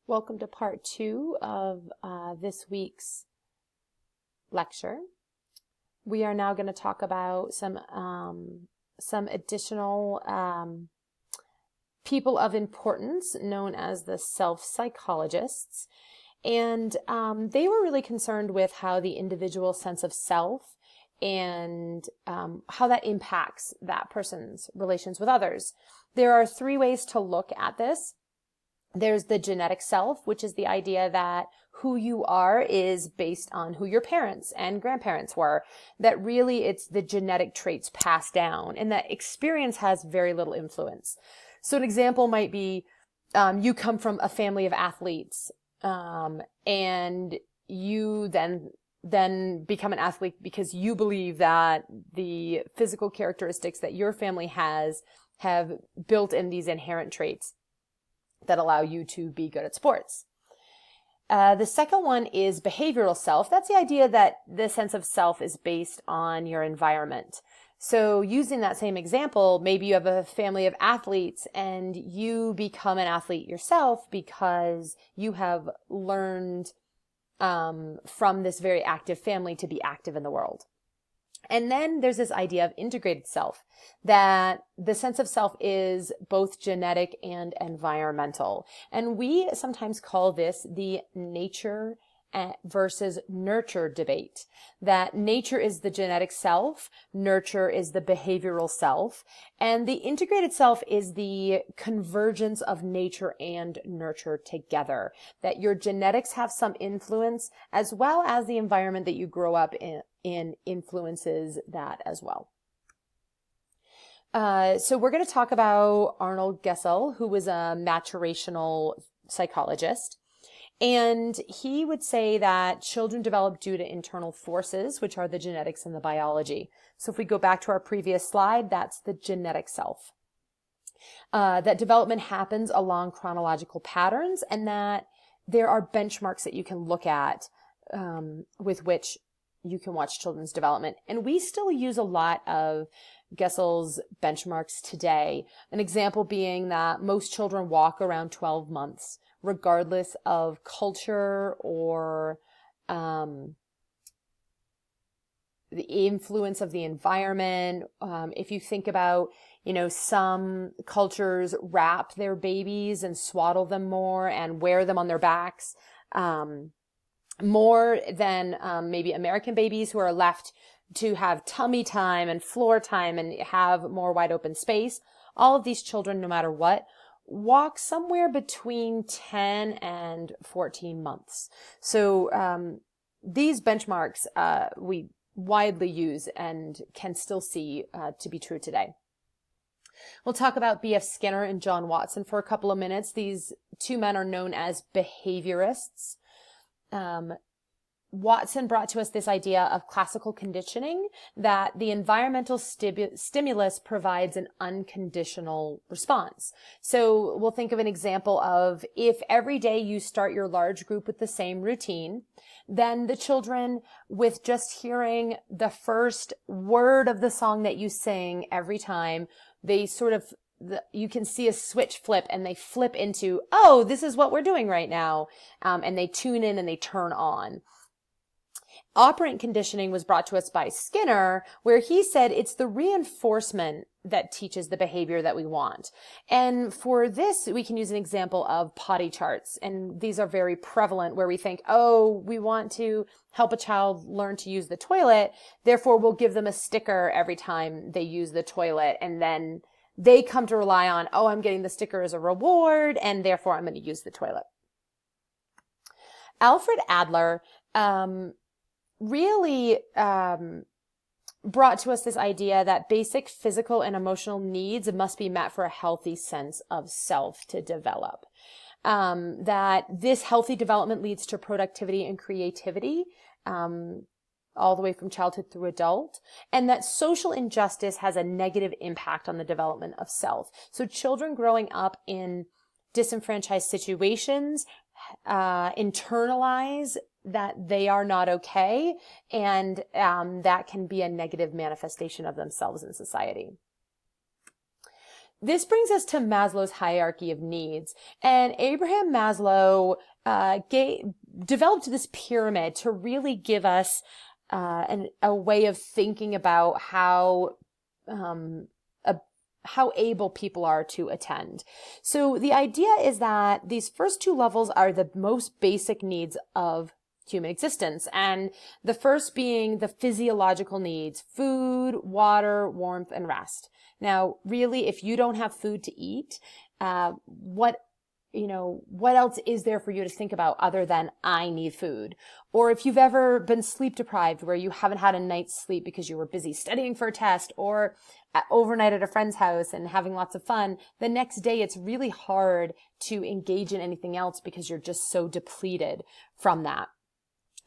Welcome to part 2 of this week's lecture. We are now going to talk about some additional people of importance known as the self-psychologists. And they were really concerned with how the individual sense of self and how that impacts that person's relations with others. There are 3 ways to look at this. There's the genetic self, which is the idea that who you are is based on who your parents and grandparents were, that really it's the genetic traits passed down and that experience has very little influence. So an example might be you come from a family of athletes and you then become an athlete because you believe that the physical characteristics that your family has have built in these inherent traits that allow you to be good at sports. The second one is behavioral self. That's the idea that the sense of self is based on your environment. So using that same example, maybe you have a family of athletes and you become an athlete yourself because you have learned from this very active family to be active in the world. And then there's this idea of integrated self, that the sense of self is both genetic and environmental. And we sometimes call this the nature versus nurture debate, that nature is the genetic self, nurture is the behavioral self, and the integrated self is the convergence of nature and nurture together, that your genetics have some influence as well as the environment that you grow up in influences that as well. So we're going to talk about Arnold Gesell, who was a maturational psychologist. And he would say that children develop due to internal forces, which are the genetics and the biology. So if we go back to our previous slide, that's the genetic self. That development happens along chronological patterns and that there are benchmarks that you can look at with which you can watch children's development. And we still use a lot of Gesell's benchmarks today. An example being that most children walk around 12 months, regardless of culture or the influence of the environment. If you think about, some cultures wrap their babies and swaddle them more and wear them on their backs more than maybe American babies who are left to have tummy time and floor time and have more wide open space. All of these children, no matter what, walk somewhere between 10 and 14 months. So these benchmarks we widely use and can still see to be true today. We'll talk about B.F. Skinner and John Watson for a couple of minutes. These 2 men are known as behaviorists. Watson brought to us this idea of classical conditioning, that the environmental stimulus provides an unconditional response. So we'll think of an example of if every day you start your large group with the same routine, then the children, with just hearing the first word of the song that you sing every time, they you can see a switch flip and they flip into, oh, this is what we're doing right now. And they tune in and they turn on. Operant conditioning was brought to us by Skinner, where he said it's the reinforcement that teaches the behavior that we want. And for this, we can use an example of potty charts. And these are very prevalent where we think, oh, we want to help a child learn to use the toilet. Therefore, we'll give them a sticker every time they use the toilet. And then they come to rely on, oh, I'm getting the sticker as a reward, and therefore I'm going to use the toilet. Alfred Adler really brought to us this idea that basic physical and emotional needs must be met for a healthy sense of self to develop. That this healthy development leads to productivity and creativity, all the way from childhood through adult, and that social injustice has a negative impact on the development of self. So children growing up in disenfranchised situations internalize that they are not okay, and that can be a negative manifestation of themselves in society. this brings us to Maslow's hierarchy of needs. And Abraham Maslow developed this pyramid to really give us a way of thinking about how able people are to attend. So the idea is that these first two levels are the most basic needs of human existence. And the first being the physiological needs: food, water, warmth, and rest. Now, really, if you don't have food to eat, what else is there for you to think about other than I need food? Or if you've ever been sleep deprived where you haven't had a night's sleep because you were busy studying for a test or overnight at a friend's house and having lots of fun, the next day it's really hard to engage in anything else because you're just so depleted from that.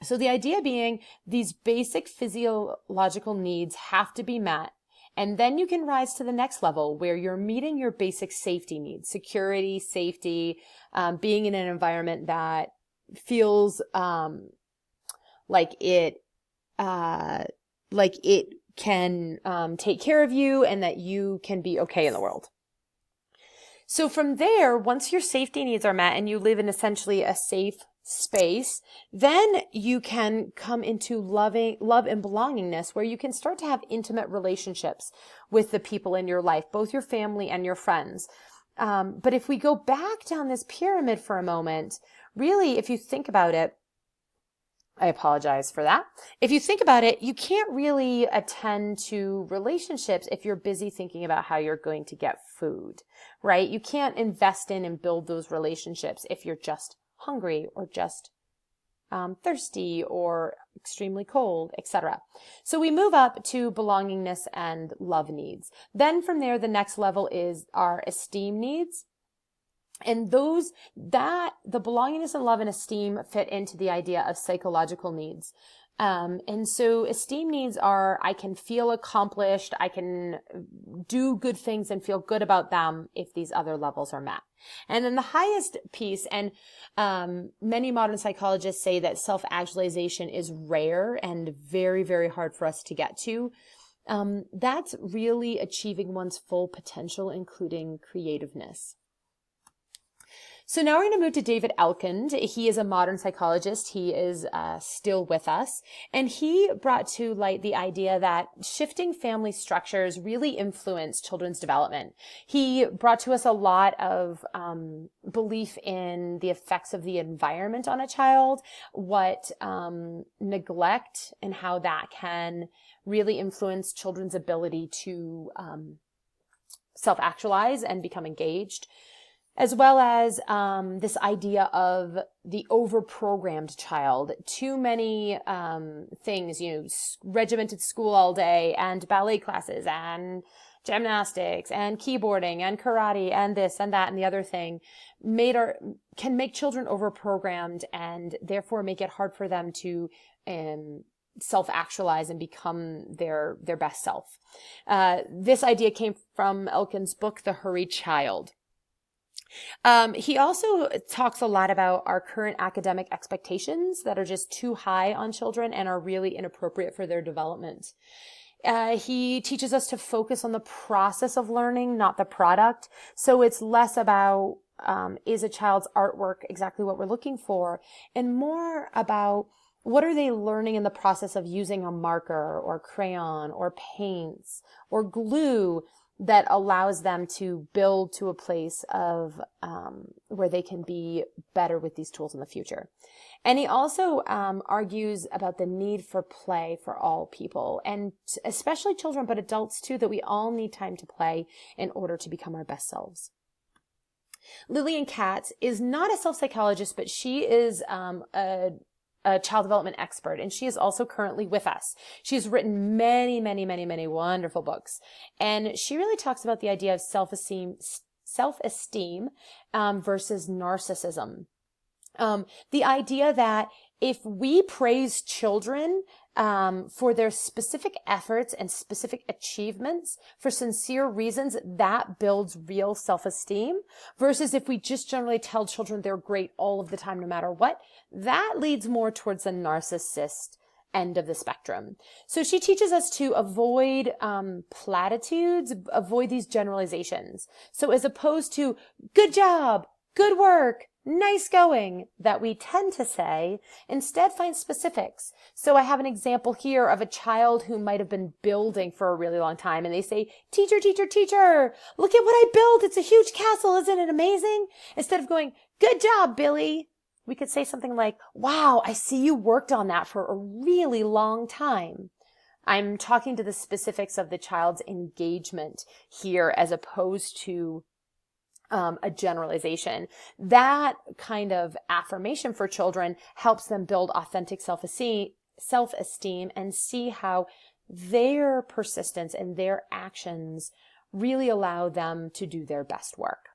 So the idea being these basic physiological needs have to be met. And then you can rise to the next level where you're meeting your basic safety needs: security, safety, being in an environment that feels like it can take care of you and that you can be okay in the world. So from there, once your safety needs are met and you live in essentially a safe space, then you can come into love and belongingness, where you can start to have intimate relationships with the people in your life, both your family and your friends. But if we go back down this pyramid for a moment, really, if you think about it, I apologize for that. If you think about it, you can't really attend to relationships if you're busy thinking about how you're going to get food, right? You can't invest in and build those relationships if you're just hungry or just thirsty or extremely cold, etc. So we move up to belongingness and love needs. Then from there, the next level is our esteem needs. And the belongingness and love and esteem fit into the idea of psychological needs. And so esteem needs are, I can feel accomplished, I can do good things and feel good about them if these other levels are met. And then the highest piece, and many modern psychologists say that self-actualization is rare and very, very hard for us to get to. That's really achieving one's full potential, including creativeness. So now we're going to move to David Elkind. He is a modern psychologist. He is still with us. And he brought to light the idea that shifting family structures really influence children's development. He brought to us a lot of belief in the effects of the environment on a child, what neglect and how that can really influence children's ability to self-actualize and become engaged, as well as this idea of the over-programmed child. Too many things, regimented school all day and ballet classes and gymnastics and keyboarding and karate and this and that and the other thing can make children over-programmed and therefore make it hard for them to self-actualize and become their best self. This idea came from Elkind's book, The Hurried Child. He also talks a lot about our current academic expectations that are just too high on children and are really inappropriate for their development. He teaches us to focus on the process of learning, not the product. So it's less about, is a child's artwork exactly what we're looking for, and more about what are they learning in the process of using a marker or crayon or paints or glue that allows them to build to a place of where they can be better with these tools in the future. And he also argues about the need for play for all people, and especially children, but adults too, that we all need time to play in order to become our best selves. Lilian Katz is not a self-psychologist, but she is a child development expert, and she is also currently with us. She's written many, many, many, many wonderful books, and she really talks about the idea of self-esteem versus narcissism. The idea that if we praise children for their specific efforts and specific achievements for sincere reasons, that builds real self-esteem, versus if we just generally tell children they're great all of the time, no matter what, that leads more towards a narcissist end of the spectrum. So she teaches us to avoid platitudes, avoid these generalizations. So as opposed to good job, good work, nice going, that we tend to say, instead find specifics. So I have an example here of a child who might have been building for a really long time, and they say, teacher, teacher, teacher, look at what I built. It's a huge castle. Isn't it amazing? Instead of going, good job, Billy, we could say something like, wow, I see you worked on that for a really long time. I'm talking to the specifics of the child's engagement here as opposed to a generalization. That kind of affirmation for children helps them build authentic self-esteem and see how their persistence and their actions really allow them to do their best work.